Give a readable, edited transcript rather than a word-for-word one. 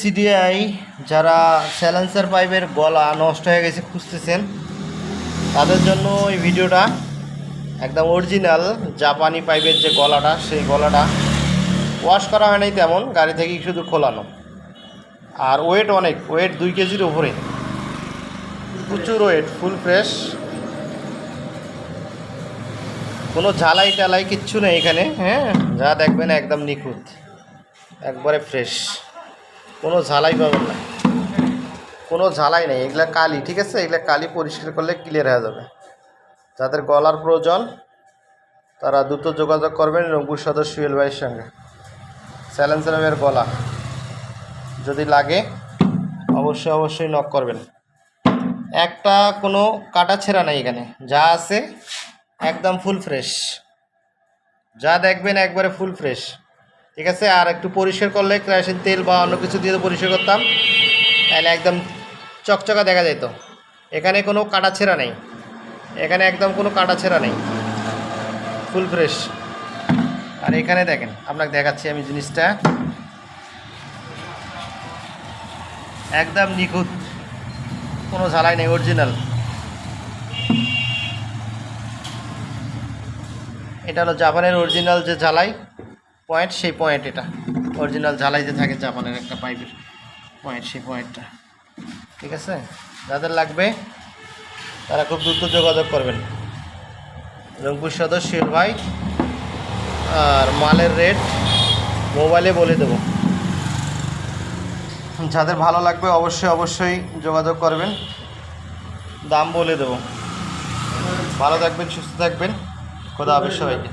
CDI যারা silencer পাইপের গলা নষ্ট হয়ে গেছে খুঁজতেছেন তাদের জন্য এই ভিডিওটা। একদম অরিজিনাল জাপানি পাইপের যে গলাটা, সেই গলাটা ওয়াশ করা হয় নাই তেমন, গাড়ি থেকেই শুধু খোলানো। আর ওয়েট অনেক, ওয়েট 2 কেজির উপরে, প্রচুর ওয়েট, ফুল ফ্রেশ, কোনো ঝালাই টালাই কিচ্ছু নেই এখানে। হ্যাঁ, যা দেখবেন একদম নিখুঁত, একবারে ফ্রেশ, কোনো ঝালাই পাবেন না, কোনো ঝালাই নেই। এগুলা কালি, ঠিক আছে, এগুলা কালি পরিষ্কার করলে ক্লিয়ার হয়ে যাবে। যাদের গলার প্রয়োজন তারা দ্রুত যোগাযোগ করবেন রংপুর সদর সুয়েল ভাইয়ের সঙ্গে। স্যালেন্সারের গলা যদি লাগে অবশ্যই নক করবেন। একটা কোনো কাটা ছেঁড়া নাই এখানে, যা আছে একদম ফুল ফ্রেশ, যা দেখবেন একবারে ফুল ফ্রেশ, ঠিক আছে। আর একটু পরিষ্কার করলে কেরোসিন তেল বা অন্য কিছু দিয়ে পরিষ্কার করতাম, তাহলে একদম চকচকা দেখা যেত। এখানে কোনো কাটা ছেঁড়া নেই, এখানে একদম কোনো কাটা ছেঁড়া নেই, ফুল ফ্রেশ। আর এখানে দেখেন, আপনাকে দেখাচ্ছি আমি জিনিসটা, একদম নিখুঁত, কোনো ঝালাই নেই, অরিজিনাল। এটা হলো জাপানের অরিজিনাল যে ঝালাই পয়েন্ট, সেই পয়েন্ট, এটা অরিজিনাল ঝালাই যে থাকে জাপানের একটা পাইপের পয়েন্ট, সেই পয়েন্টটা, ঠিক আছে। যাদের লাগবে তারা খুব দ্রুত যোগাযোগ করবেন রংপুর সদর সুয়েল ভাই। আর মালের রেট মোবাইলে বলে দেবো। যাদের ভালো লাগবে অবশ্যই যোগাযোগ করবেন, দাম বলে দেবো। ভালো থাকবেন, সুস্থ থাকবেন, খোদা হাফেজ সবাইকে।